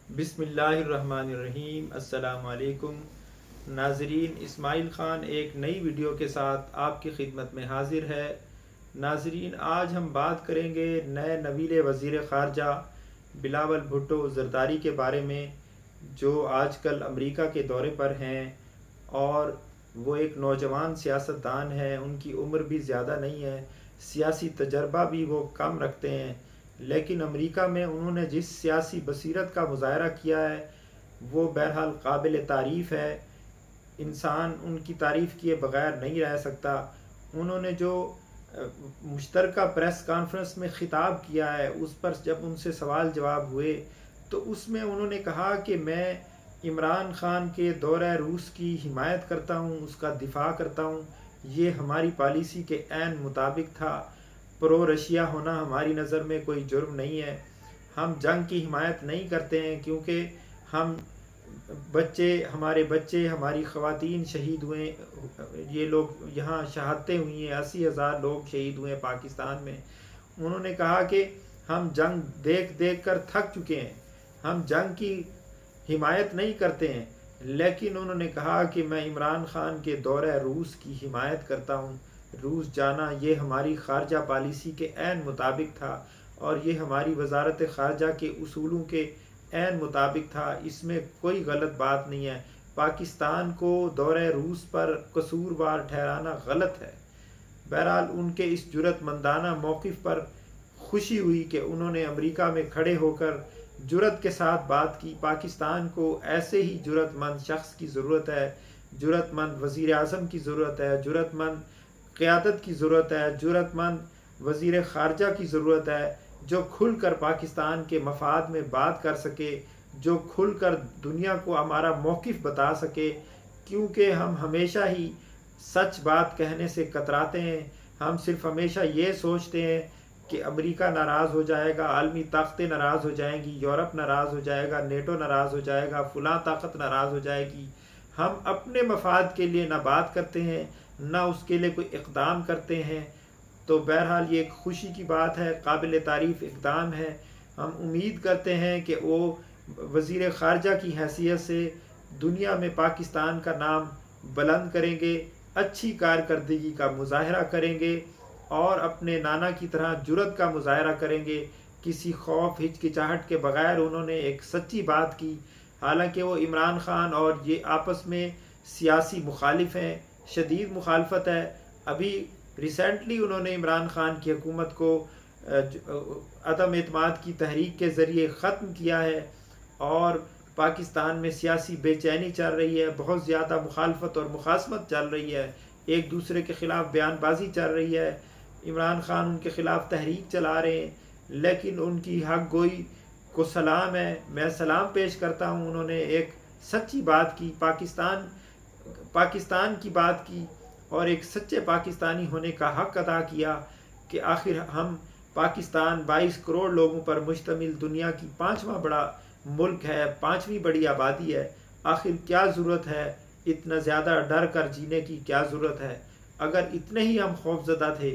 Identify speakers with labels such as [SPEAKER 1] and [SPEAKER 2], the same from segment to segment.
[SPEAKER 1] بسم اللہ الرحمن الرحیم۔ السلام علیکم ناظرین، اسماعیل خان ایک نئی ویڈیو کے ساتھ آپ کی خدمت میں حاضر ہے۔ ناظرین، آج ہم بات کریں گے نئے نویل وزیر خارجہ بلاول بھٹو زرداری کے بارے میں، جو آج کل امریکہ کے دورے پر ہیں اور وہ ایک نوجوان سیاستدان ہیں۔ ان کی عمر بھی زیادہ نہیں ہے، سیاسی تجربہ بھی وہ کم رکھتے ہیں، لیکن امریکہ میں انہوں نے جس سیاسی بصیرت کا مظاہرہ کیا ہے وہ بہرحال قابل تعریف ہے۔ انسان ان کی تعریف کیے بغیر نہیں رہ سکتا۔ انہوں نے جو مشترکہ پریس کانفرنس میں خطاب کیا ہے، اس پر جب ان سے سوال جواب ہوئے تو اس میں انہوں نے کہا کہ میں عمران خان کے دورہ روس کی حمایت کرتا ہوں، اس کا دفاع کرتا ہوں، یہ ہماری پالیسی کے عین مطابق تھا۔ پرو رشیا ہونا ہماری نظر میں کوئی جرم نہیں ہے۔ ہم جنگ کی حمایت نہیں کرتے ہیں کیونکہ ہمارے بچے، ہماری خواتین شہید ہوئے، یہ لوگ یہاں شہادتیں ہوئی ہیں، 80,000 لوگ شہید ہوئے ہیں پاکستان میں۔ انہوں نے کہا کہ ہم جنگ دیکھ دیکھ کر تھک چکے ہیں، ہم جنگ کی حمایت نہیں کرتے ہیں، لیکن انہوں نے کہا کہ میں عمران خان کے دورہ روس کی حمایت کرتا ہوں۔ روس جانا یہ ہماری خارجہ پالیسی کے عین مطابق تھا اور یہ ہماری وزارت خارجہ کے اصولوں کے عین مطابق تھا، اس میں کوئی غلط بات نہیں ہے۔ پاکستان کو دورہ روس پر قصوروار ٹھہرانا غلط ہے۔ بہرحال ان کے اس جرأت مندانہ موقف پر خوشی ہوئی کہ انہوں نے امریکہ میں کھڑے ہو کر جرأت کے ساتھ بات کی۔ پاکستان کو ایسے ہی جرأت مند شخص کی ضرورت ہے، جرأت مند وزیر اعظم کی ضرورت ہے، جرأت مند قیادت کی ضرورت ہے، جرأت مند وزیر خارجہ کی ضرورت ہے، جو کھل کر پاکستان کے مفاد میں بات کر سکے، جو کھل کر دنیا کو ہمارا موقف بتا سکے، کیونکہ ہم ہمیشہ ہی سچ بات کہنے سے کتراتے ہیں۔ ہم صرف ہمیشہ یہ سوچتے ہیں کہ امریکہ ناراض ہو جائے گا، عالمی طاقتیں ناراض ہو جائیں گی، یورپ ناراض ہو جائے گا، نیٹو ناراض ہو جائے گا، فلاں طاقت ناراض ہو جائے گی۔ ہم اپنے مفاد کے لیے نہ بات کرتے ہیں، نہ اس کے لیے کوئی اقدام کرتے ہیں۔ تو بہرحال یہ ایک خوشی کی بات ہے، قابل تعریف اقدام ہے۔ ہم امید کرتے ہیں کہ وہ وزیر خارجہ کی حیثیت سے دنیا میں پاکستان کا نام بلند کریں گے، اچھی کارکردگی کا مظاہرہ کریں گے اور اپنے نانا کی طرح جرأت کا مظاہرہ کریں گے۔ کسی خوف ہچکچاہٹ کے بغیر انہوں نے ایک سچی بات کی، حالانکہ وہ عمران خان اور یہ آپس میں سیاسی مخالف ہیں، شدید مخالفت ہے۔ ابھی ریسنٹلی انہوں نے عمران خان کی حکومت کو عدم اعتماد کی تحریک کے ذریعے ختم کیا ہے اور پاکستان میں سیاسی بے چینی چل رہی ہے، بہت زیادہ مخالفت اور مخاصمت چل رہی ہے، ایک دوسرے کے خلاف بیان بازی چل رہی ہے۔ عمران خان ان کے خلاف تحریک چلا رہے ہیں، لیکن ان کی حق گوئی کو سلام ہے، میں سلام پیش کرتا ہوں۔ انہوں نے ایک سچی بات کی، پاکستان کی بات کی اور ایک سچے پاکستانی ہونے کا حق ادا کیا کہ آخر ہم پاکستان 22 کروڑ لوگوں پر مشتمل دنیا کی 5واں بڑا ملک ہے، 5ویں بڑی آبادی ہے، آخر کیا ضرورت ہے اتنا زیادہ ڈر کر جینے کی؟ کیا ضرورت ہے؟ اگر اتنے ہی ہم خوفزدہ تھے،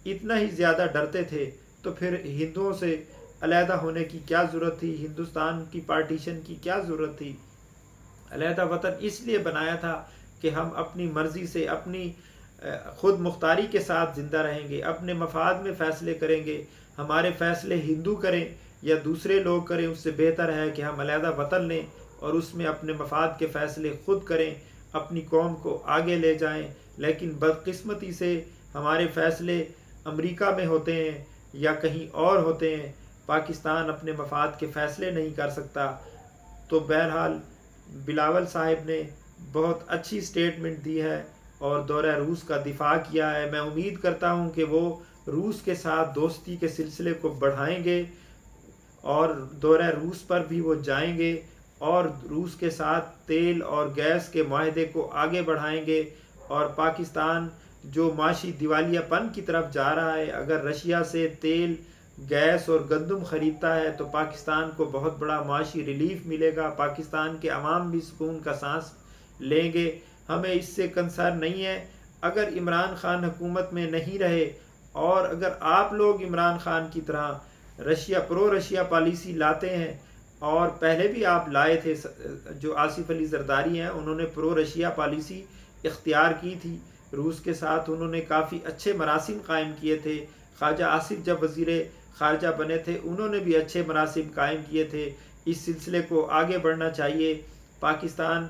[SPEAKER 1] اتنا ہی زیادہ ڈرتے تھے، تو پھر ہندوؤں سے علیحدہ ہونے کی کیا ضرورت تھی؟ ہندوستان کی پارٹیشن کی کیا ضرورت تھی؟ علیحدہ وطن اس لیے بنایا تھا کہ ہم اپنی مرضی سے، اپنی خود مختاری کے ساتھ زندہ رہیں گے، اپنے مفاد میں فیصلے کریں گے۔ ہمارے فیصلے ہندو کریں یا دوسرے لوگ کریں، اس سے بہتر ہے کہ ہم علیحدہ وطن لیں اور اس میں اپنے مفاد کے فیصلے خود کریں، اپنی قوم کو آگے لے جائیں۔ لیکن بدقسمتی سے ہمارے فیصلے امریکہ میں ہوتے ہیں یا کہیں اور ہوتے ہیں، پاکستان اپنے مفاد کے فیصلے نہیں کر سکتا۔ تو بہرحال بلاول صاحب نے بہت اچھی سٹیٹمنٹ دی ہے اور دورہ روس کا دفاع کیا ہے۔ میں امید کرتا ہوں کہ وہ روس کے ساتھ دوستی کے سلسلے کو بڑھائیں گے اور دورہ روس پر بھی وہ جائیں گے اور روس کے ساتھ تیل اور گیس کے معاہدے کو آگے بڑھائیں گے۔ اور پاکستان جو معاشی دیوالیہ پن کی طرف جا رہا ہے، اگر رشیا سے تیل، گیس اور گندم خریدتا ہے تو پاکستان کو بہت بڑا معاشی ریلیف ملے گا، پاکستان کے عوام بھی سکون کا سانس لیں گے۔ ہمیں اس سے کنسرن نہیں ہے۔ اگر عمران خان حکومت میں نہیں رہے اور اگر آپ لوگ عمران خان کی طرح پرو رشیا پالیسی لاتے ہیں اور پہلے بھی آپ لائے تھے، جو آصف علی زرداری ہیں انہوں نے پرو رشیا پالیسی اختیار کی تھی، روس کے ساتھ انہوں نے کافی اچھے مراسم قائم کیے تھے۔ خواجہ آصف جب وزیر خارجہ بنے تھے انہوں نے بھی اچھے مراسم قائم کیے تھے۔ اس سلسلے کو آگے بڑھنا چاہیے۔ پاکستان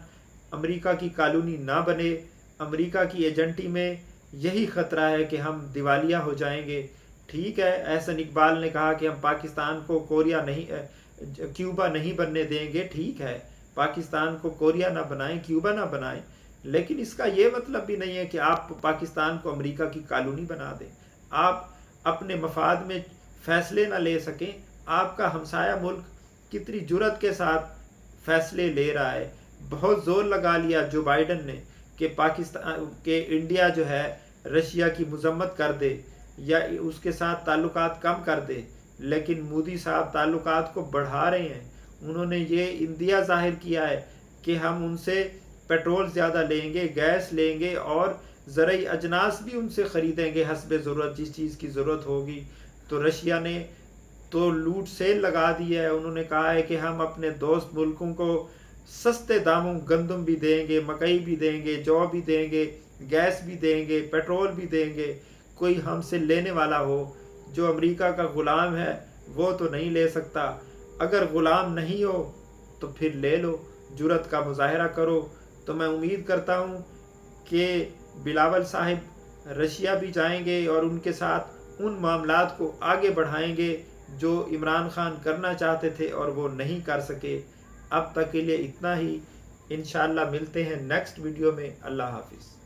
[SPEAKER 1] امریکہ کی کالونی نہ بنے۔ امریکہ کی ایجنٹی میں یہی خطرہ ہے کہ ہم دیوالیہ ہو جائیں گے۔ ٹھیک ہے، احسن اقبال نے کہا کہ ہم پاکستان کو کیوبا نہیں بننے دیں گے، ٹھیک ہے، پاکستان کو کوریا نہ بنائیں، کیوبا نہ بنائیں، لیکن اس کا یہ مطلب بھی نہیں ہے کہ آپ پاکستان کو امریکہ کی کالونی بنا دیں۔ آپ اپنے مفاد میں فیصلے نہ لے سکیں۔ آپ کا ہمسایہ ملک کتنی جرت کے ساتھ فیصلے لے رہا ہے۔ بہت زور لگا لیا جو بائیڈن نے کہ انڈیا جو ہے رشیا کی مذمت کر دے یا اس کے ساتھ تعلقات کم کر دے، لیکن مودی صاحب تعلقات کو بڑھا رہے ہیں۔ انہوں نے یہ اندیہ ظاہر کیا ہے کہ ہم ان سے پیٹرول زیادہ لیں گے، گیس لیں گے اور زرعی اجناس بھی ان سے خریدیں گے حسب ضرورت، جس چیز کی ضرورت ہوگی۔ تو رشیا نے تو لوٹ سیل لگا دی ہے۔ انہوں نے کہا ہے کہ ہم اپنے دوست ملکوں کو سستے داموں گندم بھی دیں گے، مکئی بھی دیں گے، جو بھی دیں گے، گیس بھی دیں گے، پیٹرول بھی دیں گے۔ کوئی ہم سے لینے والا ہو، جو امریکہ کا غلام ہے وہ تو نہیں لے سکتا۔ اگر غلام نہیں ہو تو پھر لے لو، جرت کا مظاہرہ کرو۔ تو میں امید کرتا ہوں کہ بلاول صاحب رشیا بھی جائیں گے اور ان کے ساتھ ان معاملات کو آگے بڑھائیں گے جو عمران خان کرنا چاہتے تھے اور وہ نہیں کر سکے۔ اب تک کے لیے اتنا ہی، انشاءاللہ ملتے ہیں نیکسٹ ویڈیو میں۔ اللہ حافظ۔